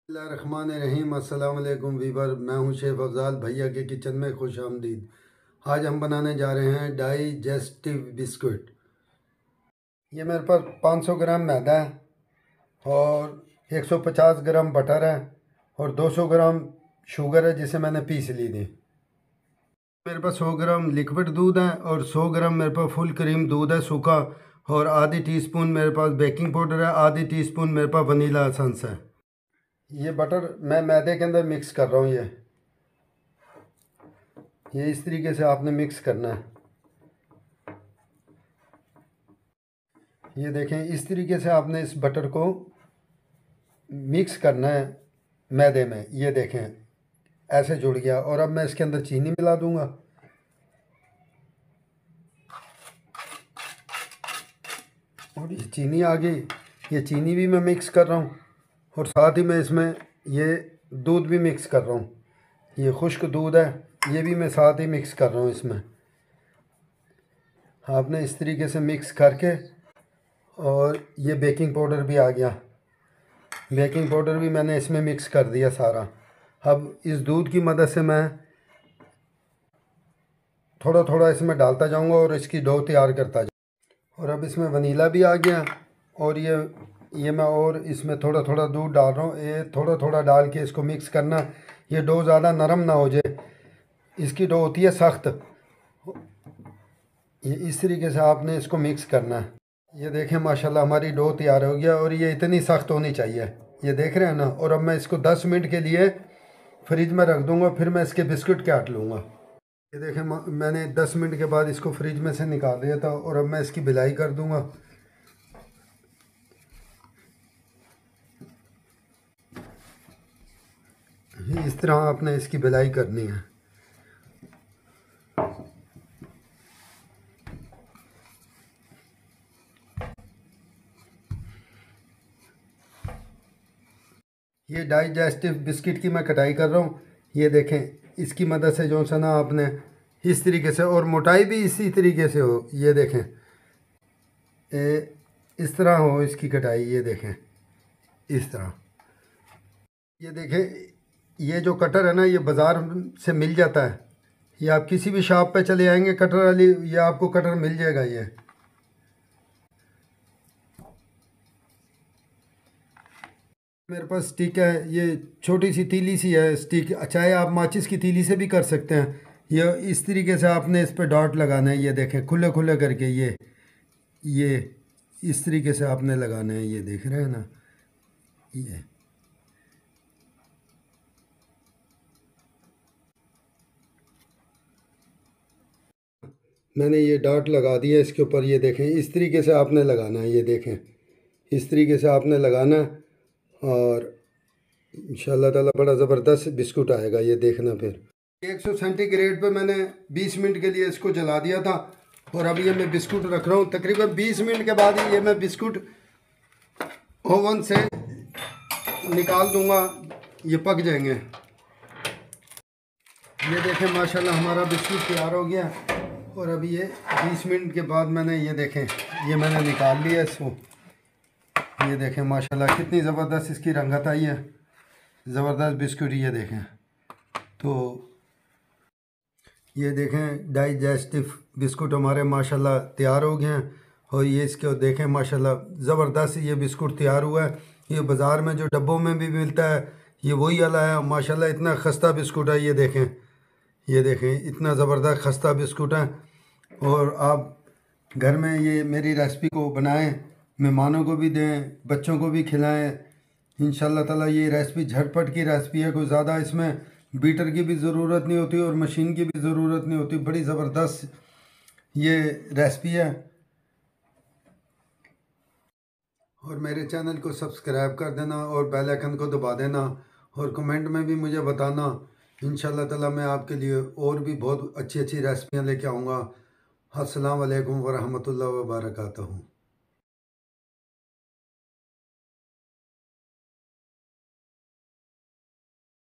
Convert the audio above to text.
बिस्मिल्लाहिर्रहमानिर्रहीम। अस्सलाम वालेकुम वीवर, मैं हूं शेफ़ अफ़ज़ाल। भैया के किचन में खुश आमदीद। आज हम बनाने जा रहे हैं डाइजेस्टिव बिस्कुट। ये मेरे पास 500 ग्राम मैदा है और 150 ग्राम बटर है और 200 ग्राम शुगर है जिसे मैंने पीस ली थी। मेरे पास 100 ग्राम लिक्विड दूध है और 100 ग्राम मेरे पास फुल क्रीम दूध है सूखा, और आधी टीस्पून मेरे पास बेकिंग पाउडर है, आधी टीस्पून मेरे पास वनीला एसेंस है। ये बटर मैं मैदे के अंदर मिक्स कर रहा हूँ। ये इस तरीके से आपने मिक्स करना है। ये देखें, इस तरीके से आपने इस बटर को मिक्स करना है मैदे में। ये देखें ऐसे जुड़ गया, और अब मैं इसके अंदर चीनी मिला दूंगा। और ये चीनी आ गई, ये चीनी भी मैं मिक्स कर रहा हूँ, और साथ ही मैं इसमें ये दूध भी मिक्स कर रहा हूँ। ये खुश्क दूध है, ये भी मैं साथ ही मिक्स कर रहा हूँ इसमें। आपने इस तरीके से मिक्स करके, और ये बेकिंग पाउडर भी आ गया, बेकिंग पाउडर भी मैंने इसमें मिक्स कर दिया सारा। अब इस दूध की मदद से मैं थोड़ा थोड़ा इसमें डालता जाऊंगा और इसकी डो तैयार करता जाऊँगा। और अब इसमें वनीला भी आ गया, और ये मैं और इसमें थोड़ा थोड़ा दूध डाल रहा हूँ। ये थोड़ा थोड़ा डाल के इसको मिक्स करना। ये डो ज़्यादा नरम ना हो जाए, इसकी डो होती है सख्त। ये इस तरीके से आपने इसको मिक्स करना है। ये देखें माशाल्लाह हमारी डो तैयार हो गया, और ये इतनी सख्त होनी चाहिए। ये देख रहे हैं ना। और अब मैं इसको 10 मिनट के लिए फ्रिज में रख दूंगा, फिर मैं इसके बिस्कुट काट लूँगा। ये देखें मैंने 10 मिनट के बाद इसको फ्रिज में से निकाल दिया था, और अब मैं इसकी बिलाई कर दूंगा। इस तरह आपने इसकी बिलाई करनी है। ये डाइजेस्टिव बिस्किट की मैं कटाई कर रहा हूँ। ये देखें, इसकी मदद से जो सा ना आपने इस तरीके से, और मोटाई भी इसी तरीके से हो। ये देखें इस तरह हो इसकी कटाई। ये देखें इस तरह। ये देखें, ये जो कटर है ना, ये बाज़ार से मिल जाता है। ये आप किसी भी शॉप पे चले आएंगे कटर वाली, ये आपको कटर मिल जाएगा। ये मेरे पास स्टिक है, ये छोटी सी तीली सी है स्टिक। चाहे आप माचिस की तीली से भी कर सकते हैं। ये इस तरीके से आपने इस पे डॉट लगाना है। ये देखें खुले खुले करके ये इस तरीके से आपने लगाना है। ये देख रहे हैं ना। ये मैंने ये डॉट लगा दिया इसके ऊपर। ये देखें इस तरीके से आपने लगाना है। ये देखें इस तरीके से आपने लगाना है, और इंशाल्लाह ताला बड़ा ज़बरदस्त बिस्कुट आएगा। ये देखना। फिर 100 सेंटीग्रेड पे मैंने 20 मिनट के लिए इसको जला दिया था, और अब ये मैं बिस्कुट रख रहा हूँ। तकरीबन 20 मिनट के बाद ही ये मैं बिस्कुट ओवन से निकाल दूंगा, ये पक जाएंगे। ये देखें माशाल्लाह हमारा बिस्कुट तैयार हो गया, और अभी ये 20 मिनट के बाद मैंने ये देखें ये मैंने निकाल लिया इसको। ये देखें माशाल्लाह कितनी ज़बरदस्त इसकी रंगत आई है, ज़बरदस्त बिस्कुट। ये देखें, तो ये देखें डाइजेस्टिव बिस्कुट हमारे माशाल्लाह तैयार हो गए हैं। और ये इसको देखें माशाल्लाह ज़बरदस्त ये बिस्कुट तैयार हुआ है। ये बाज़ार में जो डब्बों में भी मिलता है, ये वही वाला है माशाल्लाह। इतना खस्ता बिस्कुट है। ये देखें इतना ज़बरदस्त खस्ता बिस्कुट है। और आप घर में ये मेरी रेसिपी को बनाएं, मेहमानों को भी दें, बच्चों को भी खिलाएं। इंशाल्लाह ताला ये रेसिपी झटपट की रेसिपी है। कोई ज़्यादा इसमें बीटर की भी ज़रूरत नहीं होती, और मशीन की भी ज़रूरत नहीं होती। बड़ी ज़बरदस्त ये रेसिपी है। और मेरे चैनल को सब्सक्राइब कर देना, और बेल आइकन को दबा देना, और कमेंट में भी मुझे बताना। इंशाल्लाह ताला मैं आपके लिए और भी बहुत अच्छी अच्छी रेसिपियाँ लेके आऊँगा। अस्सलाम वालेकुम वरहमतुल्लाहि व बरकातहू।